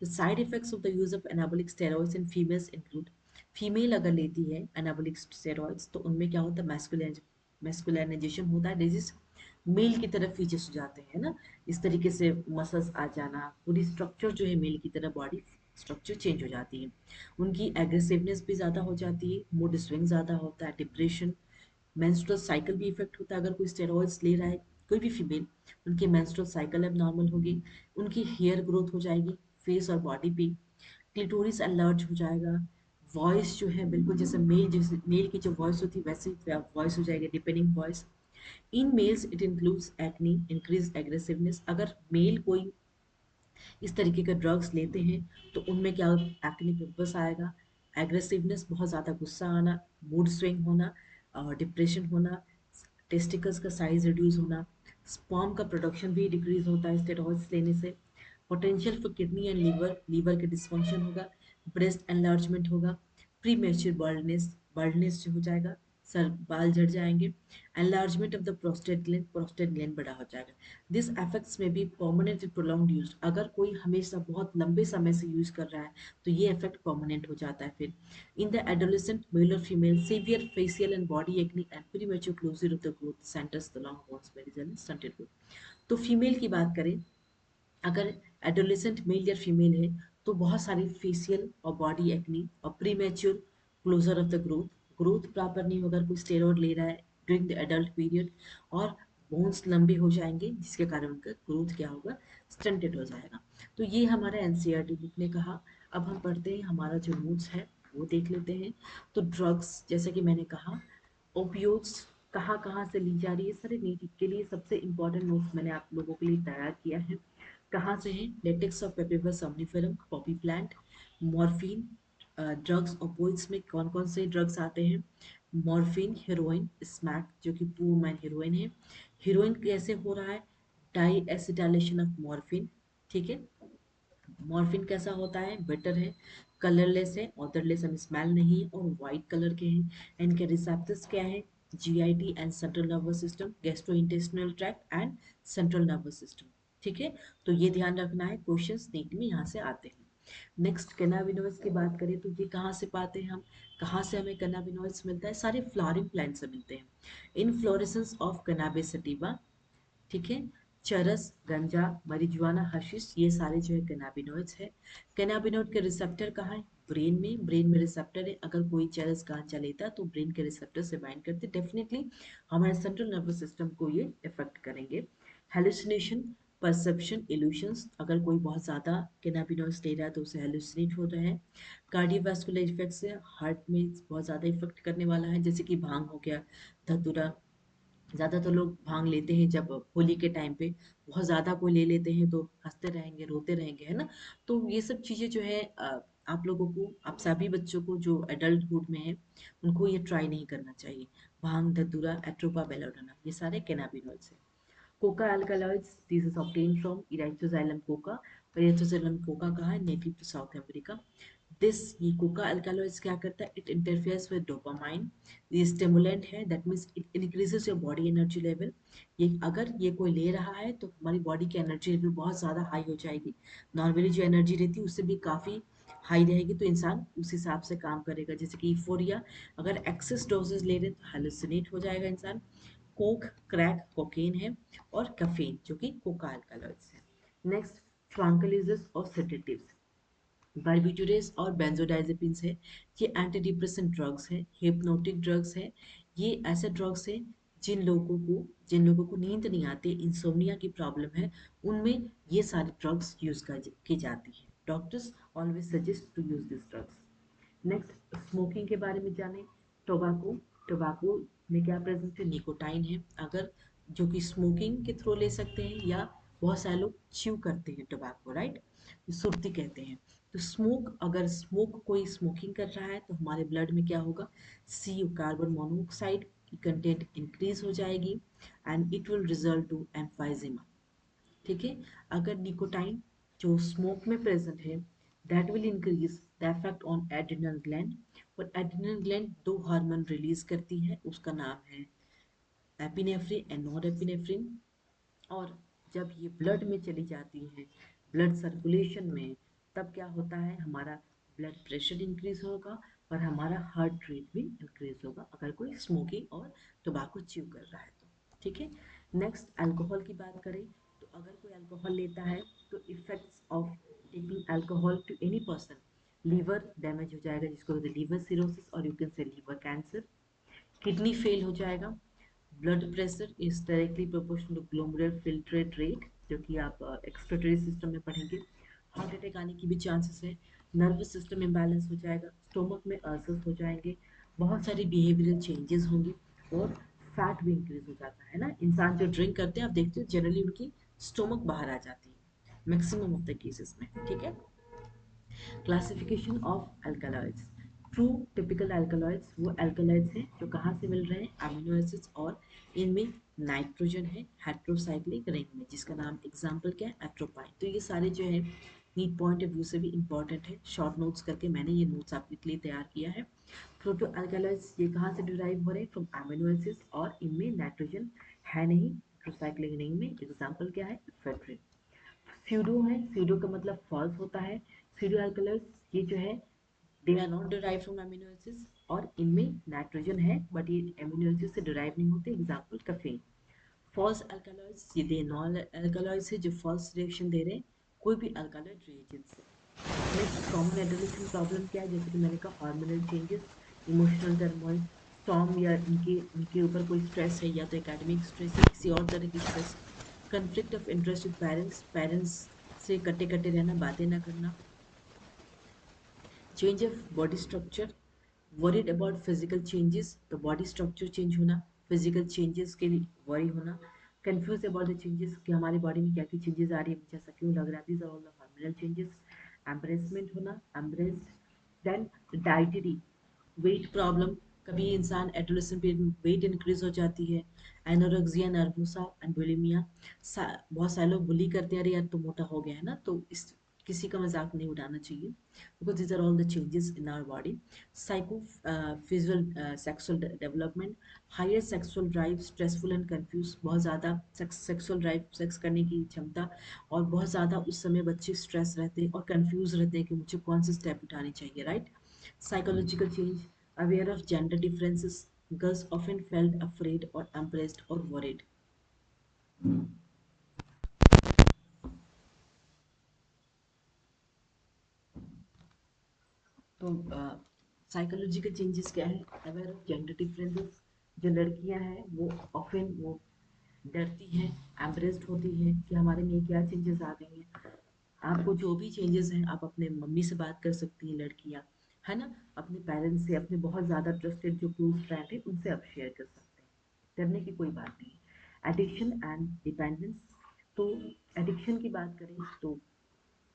The side effects of the use of anabolic steroids in females include, female अगर लेती है एनाबॉलिक स्टेरॉइड्स तो उनमें क्या होता है? मैस्कुलिनाइजेशन होता है, डिजीज मेल की तरफ फीचर्स हो जाते हैं ना, इस तरीके से मसल्स आ जाना, पूरी स्ट्रक्चर जो है मेल की तरफ बॉडी स्ट्रक्चर चेंज हो जाती है। उनकी एग्रेसिवनेस भी ज़्यादा हो जाती है, मूड स्विंग ज़्यादा होता है, डिप्रेशन, मेंस्ट्रुअल साइकिल भी इफेक्ट होता है। अगर कोई स्टेरॉइड्स ले रहा है कोई भी फीमेल, उनकी मेंस्ट्रुअल साइकिल अब नॉर्मल होगी, उनकी हेयर ग्रोथ हो जाएगी फेस और बॉडी पे, क्लिटोरिस एनलार्ज हो जाएगा, वॉइस जो है बिल्कुल जैसे मेल की जो वॉइस होती है वैसे वॉइस हो जाएगी, depending voice. In males it includes acne, increase aggressiveness. अगर मेल कोई इस तरीके के ड्रग्स लेते हैं तो उनमें क्या एक्ने पिंपल्स आएगा, एग्रेसिवनेस, बहुत ज़्यादा गुस्सा आना, मूड स्विंग होना, डिप्रेशन होना, टेस्टिकल्स का साइज रिड्यूस होना, स्पर्म का प्रोडक्शन भी डिक्रीज होता है स्टेरॉइड्स लेने से, potential for kidney and liver के डिस्फंक्शन होगा, ब्रेस्ट एनलार्जमेंट होगा, प्री मेच्योर बर्डनेस जो हो जाएगा, सर बाल झड़ जाएंगे, enlargement of the prostate gland बड़ा हो जाएगा। This affects may be permanent prolong use. अगर कोई हमेशा बहुत लंबे समय से यूज कर रहा है तो ये इफेक्ट परमानेंट हो जाता है। फिर इन द एडोलेसेंट मेल और female severe facial and body acne and premature closure of the growth centres the long bones may result stunted growth. तो फीमेल की बात करें, अगर एडोलेसेंट मेल या फीमेल है तो बहुत सारी फेशियल और बॉडी एक्नी और premature closure of the growth proper नहीं होगा, कोई स्टेरॉइड ले रहा है ड्यूरिंग द एडल्ट पीरियड, और बोन्स लंबे हो जाएंगे जिसके कारण उनका ग्रोथ क्या होगा? स्टंटेड हो जाएगा। तो ये हमारा एनसीईआरटी बुक ने कहा। अब हम पढ़ते हैं, हमारा जो नोट्स है वो देख लेते हैं। तो ड्रग्स, जैसे कि मैंने कहा, ओपियोड्स कहाँ कहाँ से ली जा रही है, सारे नीट के लिए सबसे इंपॉर्टेंट नोट्स मैंने आप लोगों के लिए तैयार किया है। कहाँ से है? Latex of papaver somniferum, poppy plant, morphine, drugs opioids में कौन कौन से ड्रग्स आते हैं? मॉर्फिन, हेरोइन, स्मैक जो कि पूर मैन हेरोइन है। हेरोइन कैसे हो रहा है? Diacetylation of morphine. ठीक है। मॉर्फिन कैसा होता है? बेटर है, कलरलेस है, ऑर्डरलेस एंड स्मेल नहीं है और वाइट कलर के हैं। इनके रिसेप्टर्स क्या है? GIT and central nervous system, gastrointestinal tract and central nervous system. ठीक है, तो ये ध्यान रखना है, क्वेश्चंस नीट में यहाँ से आते हैं। नेक्स्ट कैनाबिनॉइड्स की बात करें तो ये कहाँ से पाते हैं हम? कहाँ से हमें कैनाबिनॉइड्स मिलता है? सारे फ्लावरिंग प्लांट से मिलते हैं। इनफ्लोरेसेंस ऑफ कैनाबिस सटिवा, ठीक है। चरस, गंजा, marijuana, हशीश, ये सारे जो है कैनाबिनॉइड्स है। कैनाबिनॉइड के रिसेप्टर कहाँ है? ब्रेन में। ब्रेन में रिसेप्टर है, अगर कोई चरस गांजा लेता तो ब्रेन के रिसेप्टर से बाइंड करते, डेफिनेटली हमारे सेंट्रल नर्वस सिस्टम को ये इफेक्ट करेंगे। हेलुसिनेशन, परसेप्शन, इल्यूशंस, अगर कोई बहुत ज़्यादा कैनाबिनॉइड्स ले रहा है तो उसे हेलुसिनेट होता है। कार्डियोवास्कुलर इफेक्ट्स है, हार्ट में बहुत ज़्यादा इफेक्ट करने वाला है, जैसे कि भांग हो गया, धतूरा। ज़्यादातर लोग भांग लेते हैं जब होली के टाइम पे, बहुत ज़्यादा कोई ले लेते हैं तो हंसते रहेंगे, रोते रहेंगे, है ना। तो ये सब चीज़ें जो है आप लोगों को, आप सभी बच्चों को जो एडल्टहुड में है उनको ये ट्राई नहीं करना चाहिए। भांग, धतूरा, एट्रोपा, बेलाडोना, ये सारे कैनाबिनॉइड्स हैं। Coca alkaloids, this is obtained from Erythroxylum coca। Erythroxylum coca कहाँ है? Native to South America. This, ये कोका अल्कालॉइड्स क्या करता है? इट इंटरफेयर्स विद डोपामाइन, ये स्टिमुलेंट है, that means it increases your body energy level. ये अगर ये कोई ले रहा है तो हमारी बॉडी की एनर्जी लेवल बहुत ज़्यादा हाई हो जाएगी। नॉर्मली जो एनर्जी रहती है उससे भी काफ़ी हाई रहेगी, तो इंसान उस हिसाब से काम करेगा। जैसे कि ईफोरिया, अगर एक्सेस डोजेज ले रहे हैं तो हेलुसिनेट हो जाएगा इंसान। कोक, क्रैक, कोकेन है। और कफीन जो कि कोका अल्कालॉइड्स है। नेक्स्ट, ट्रांकुलाइजर्स और सेडेटिव्स, बारबिटूरेट्स और बेंजोडाइजेपिन्स है। ये एंटी डिप्रेसेंट ड्रग्स है, हिप्नोटिक ड्रग्स है। ये ऐसे ड्रग्स है जिन लोगों को नींद नहीं आती, इंसोम्निया की प्रॉब्लम है, उनमें ये सारे ड्रग्स यूज की जाती है। Doctors always suggest to use this drugs. Next, smoking के बारे में जाने। टोबैको, टोबैको में क्या प्रेजेंट है? निकोटाइन है, अगर जो कि स्मोकिंग के थ्रू ले सकते हैं, या बहुत सारे लोग च्यू करते हैं टोबैको, राइट, सुर्ती कहते हैं। तो स्मोक, अगर कोई स्मोकिंग कर रहा है तो हमारे ब्लड में क्या होगा? सी कार्बन मोनोऑक्साइड की कंटेंट इंक्रीज हो जाएगी and it will result to emphysema. ठीक है, अगर निकोटाइन जो स्मोक में प्रेजेंट है, that will increase the effect on adrenal gland. और एड्रिनल ग्लैंड दो हार्मोन रिलीज करती है, उसका नाम है एपिनेफ्रिन एंड नॉर एपिनेफ्रिन। और जब ये ब्लड में चली जाती है, ब्लड सर्कुलेशन में, तब क्या होता है? हमारा ब्लड प्रेशर इंक्रीज होगा और हमारा हार्ट रेट भी इंक्रीज होगा, अगर कोई स्मोकिंग और टोबैको च्यू कर रहा है तो। ठीक है, नेक्स्ट, अल्कोहल की बात करें तो अगर कोई अल्कोहल लेता है तो effects of taking alcohol to any person, liver damage हो जाएगा, जिसको बोलते हैं लीवर सिरोसिस, और you can say liver cancer. Kidney fail हो जाएगा। Blood pressure is directly proportional to glomerular filtrate rate, जो कि आप एक्सक्रीटरी सिस्टम में पढ़ेंगे। हार्ट अटैक आने की भी चांसेस है। नर्वस सिस्टम इम्बैलेंस हो जाएगा, स्टोमक में अल्सर्स हो जाएंगे, बहुत सारी बिहेवियरल चेंजेस होंगे, और फैट भी इंक्रीज हो जाता है ना। इंसान जो ड्रिंक करते हैं आप देखते हो जनरली उनकी स्टोमक बाहर आ जाती है मैक्सिमम ऑफ द केसेस में। ठीक है, classification of alkaloids. True typical alkaloids वो अल्कलॉइड्स हैं जो कहाँ से मिल रहे हैं? अमीनो एसिड्स, और इनमें नाइट्रोजन है हेट्रोसाइक्लिक रिंग में, जिसका नाम एग्जाम्पल क्या है? एट्रोपाइन। तो ये सारे जो है नीट पॉइंट ऑफ व्यू से भी इंपॉर्टेंट है, शॉर्ट नोट्स करके मैंने ये नोट्स आपके लिए तैयार किया है। प्रोटो अल्कलॉइड्स ये कहाँ से डिराइव हो रहे हैं? फ्रॉम अमीनो एसिड्स, और इनमें नाइट्रोजन है नहीं हेट्रोसाइक्लिक रिंग में, एग्जाम्पल क्या है? इफेड्रिन। स्यूडो है, स्यूडो का मतलब फॉल्स होता है। स्यूडो अल्कलॉइड्स ये जो है, they are not derive from amino acids, और इनमें नाइट्रोजन है बट ये अमीनो एसिड से डिराइव नहीं होते, एग्जांपल कैफीन। फॉल्स अल्कलॉइड्स ये दे नॉन अल्कलॉइड्स है जो फॉल्स रिएक्शन दे रहे हैं कोई भी अल्कलॉइड रिएजेंट से। नेक्स्ट, कॉमन एडोलेसेंट प्रॉब्लम क्या है? जैसे कि मैंने कहा, hormonal changes, emotional turmoil, storm, या इनके इनके ऊपर कोई स्ट्रेस है, या तो एकेडमिक स्ट्रेस है, किसी और तरह की stress. Conflict of interest with parents, parents से कटे कटे रहना, बातें ना करना। Change of body structure, worried about physical changes, तो बॉडी स्ट्रक्चर चेंज होना, फिजिकल चेंजेस के लिए वरी होना। कंफ्यूज अबाउट द चेंजेस कि हमारी बॉडी में क्या क्या चेंजेस आ रही है, मुझे ऐसा क्यों लग रहा है, these are all the hormonal changes. Embarrassment होना, embarrassed. Then dietary, weight problem, कभी इंसान एडोलेसेंट पीरियड में वेट इंक्रीज हो जाती है। एनोरेक्सिया नर्वोसा एंड बुलिमिया, बहुत सारे लोग बुली करते हैं, अरे यार तो मोटा हो गया है ना, तो इस किसी का मजाक नहीं उड़ाना चाहिए, because these are all the changes in our body. Psycho physical sexual development, higher sexual drive, stressful and confuse, बहुत ज़्यादा सेक्सुअल ड्राइव, सेक्स करने की क्षमता, और बहुत ज़्यादा उस समय बच्चे स्ट्रेस रहते हैं और कंफ्यूज रहते हैं कि मुझे कौन सी स्टेप उठानी चाहिए, right. Psychological change, aware of gender differences, girls often felt afraid और एम्प्रेस्ड और वरीड. तो साइकोलॉजिकल चेंजेस क्या है, अवेयर ऑफ जेंडर डिफरेंसेस, जो लड़कियां हैं वो ऑफन वो डरती हैं, एम्ब्रेस्ड होती हैं कि हमारे में क्या चेंजेस आ गए हैं. आपको जो भी चेंजेस हैं आप अपने मम्मी से बात कर सकती हैं लड़कियां, है ना, अपने पेरेंट्स से, अपने बहुत ज़्यादा ट्रस्टेड जो क्लोज फ्रेंड है उनसे आप शेयर कर सकते हैं, डरने की कोई बात नहीं. एडिक्शन एंड डिपेंडेंस, तो एडिक्शन की बात करें तो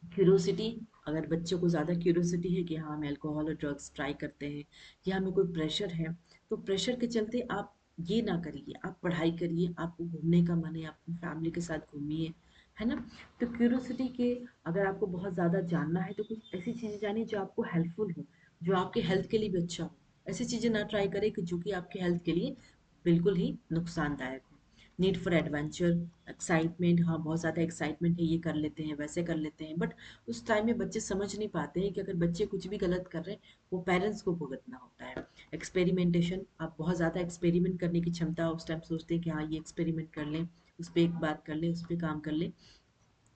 क्यूरोसिटी, अगर बच्चों को ज़्यादा क्यूरोसिटी है कि हाँ हम अल्कोहल और ड्रग्स ट्राई करते हैं या हमें कोई प्रेशर है, तो प्रेशर के चलते आप ये ना करिए, आप पढ़ाई करिए, आपको घूमने का मन है आप फैमिली के साथ घूमिए, है ना. तो क्यूरोसिटी के, अगर आपको बहुत ज़्यादा जानना है तो कुछ ऐसी चीज़ें जानिए जो आपको हेल्पफुल हो, जो आपके हेल्थ के लिए भी अच्छा हो. ऐसी चीज़ें ना ट्राई करें कि जो कि आपके हेल्थ के लिए बिल्कुल ही नुकसानदायक हो. नीड फॉर एडवेंचर, एक्साइटमेंट, हाँ बहुत ज़्यादा एक्साइटमेंट है, ये कर लेते हैं वैसे कर लेते हैं, बट उस टाइम में बच्चे समझ नहीं पाते हैं कि अगर बच्चे कुछ भी गलत कर रहे हैं वो पेरेंट्स को भुगतना होता है. एक्सपेरिमेंटेशन, आप बहुत ज़्यादा एक्सपेरिमेंट करने की क्षमता, उस टाइम सोचते हैं कि हाँ ये एक्सपेरिमेंट कर लें, उस पर एक बात कर लें, उस पर काम कर लें.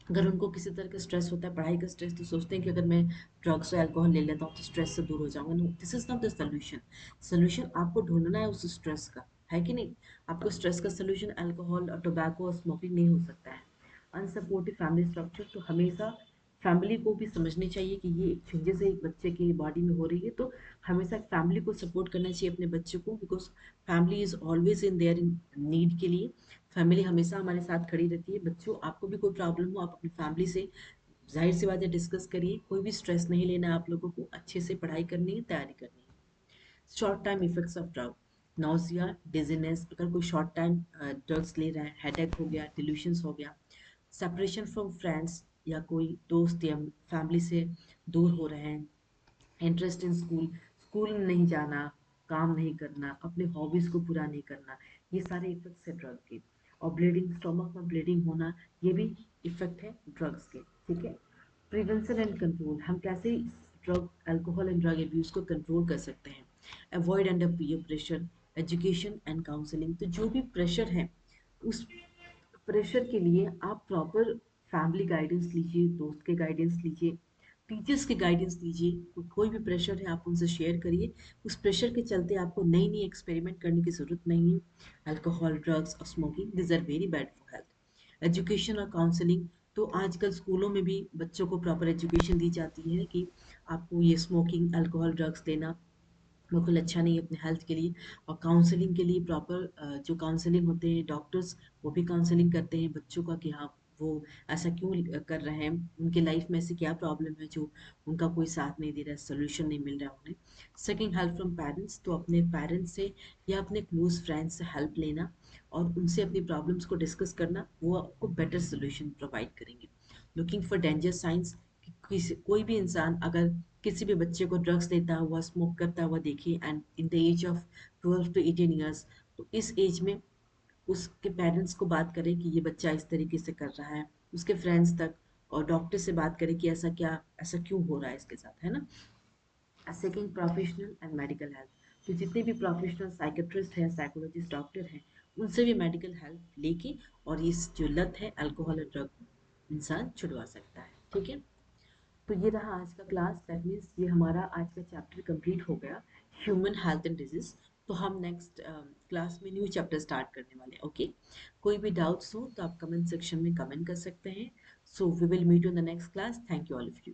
अगर उनको किसी तरह का स्ट्रेस होता है, पढ़ाई का स्ट्रेस, तो सोचते हैं कि अगर मैं ड्रग्स और अल्कोहल ले लेता हूँ तो स्ट्रेस से दूर हो जाऊंगा. No, this is not the solution. Solution आपको ढूंढना है उस स्ट्रेस का, है कि नहीं. आपको स्ट्रेस का सोल्यूशन अल्कोहल और टोबैको और स्मोकिंग नहीं हो सकता है. अनसपोर्टिव फैमिली स्ट्रक्चर, तो हमेशा फैमिली को भी समझनी चाहिए कि ये चेंजेस है एक बच्चे की बॉडी में हो रही है, तो हमेशा फैमिली को सपोर्ट करना चाहिए अपने बच्चे को, because family is always in there in need के लिए. फैमिली हमेशा हमारे साथ खड़ी रहती है. बच्चों, आपको भी कोई प्रॉब्लम हो आप अपनी फैमिली से जाहिर सी बात है डिस्कस करिए, कोई भी स्ट्रेस नहीं लेना है आप लोगों को, अच्छे से पढ़ाई करनी है, तैयारी करनी है. Short time effects of drug, nausea, dizziness, अगर कोई शॉर्ट टाइम ड्रग्स ले रहा है, हेडेक हो गया, डिल्यूशंस हो गया, सेपरेशन फ्रॉम फ्रेंड्स, या कोई दोस्त या फैमिली से दूर हो रहे हैं, इंटरेस्ट इन स्कूल, स्कूल नहीं जाना, काम नहीं करना, अपने हॉबीज को पूरा नहीं करना, ये सारे इफेक्ट्स है ड्रग के. और ब्लीडिंग, स्टोमक में ब्लीडिंग होना, ये भी इफेक्ट है ड्रग्स के. ठीक है. प्रिवेंशन एंड कंट्रोल, हम कैसे drug alcohol and drug abuse को कंट्रोल कर सकते हैं. Avoid under peer pressure, education and counselling, तो जो भी प्रेशर है उस प्रेशर के लिए आप प्रॉपर फैमिली गाइडेंस लीजिए, दोस्त के गाइडेंस लीजिए, टीचर्स के गाइडेंस लीजिए. कोई भी प्रेशर है आप उनसे शेयर करिए. उस प्रेशर के चलते आपको नई नई एक्सपेरिमेंट करने की ज़रूरत नहीं है. अल्कोहल, ड्रग्स और smoking, this are very bad for health. Education और काउंसलिंग, तो आजकल स्कूलों में भी बच्चों को प्रॉपर एजुकेशन दी जाती है कि आपको ये स्मोकिंग, अल्कोहल, ड्रग्स लेना बिल्कुल अच्छा नहीं है अपने हेल्थ के लिए. और काउंसलिंग के लिए प्रॉपर जो काउंसलिंग होते हैं डॉक्टर्स, वो भी काउंसलिंग करते हैं बच्चों का कि हाँ वो ऐसा क्यों कर रहे हैं, उनके लाइफ में ऐसी क्या प्रॉब्लम है जो उनका कोई साथ नहीं दे रहा है, सोल्यूशन नहीं मिल रहा है उन्हें. सेकेंड, हेल्प फ्रॉम पेरेंट्स, तो अपने पेरेंट्स से या अपने क्लोज फ्रेंड्स से हेल्प लेना और उनसे अपनी प्रॉब्लम्स को डिस्कस करना, वो आपको बेटर सोल्यूशन प्रोवाइड करेंगे. लुकिंग फॉर डेंजर साइंस, किसी कोई भी इंसान अगर किसी भी बच्चे को ड्रग्स लेता हुआ, स्मोक करता हुआ देखिए, and in the age of 12 to 18 years, तो इस एज में उसके पेरेंट्स को बात करें कि ये बच्चा इस तरीके से कर रहा है, उसके फ्रेंड्स तक, और डॉक्टर से बात करें कि ऐसा क्या, ऐसा क्यों हो रहा है इसके साथ, है ना. Second, professional and medical help, तो जितने भी प्रोफेशनल साइकेट्रिस्ट हैं, साइकोलॉजिस्ट, डॉक्टर हैं, उनसे भी मेडिकल हेल्प लेके और इस जो लत है अल्कोहल और ड्रग इंसान छुड़वा सकता है. ठीक है. तो ये रहा आज का क्लास, दैट मीन्स ये हमारा आज का चैप्टर कंप्लीट हो गया, ह्यूमन हेल्थ एंड डिजीज. तो हम नेक्स्ट क्लास में न्यू चैप्टर स्टार्ट करने वाले हैं. ओके. कोई भी डाउट्स हो तो आप कमेंट सेक्शन में कमेंट कर सकते हैं. So we will meet in the next class. Thank you all of you.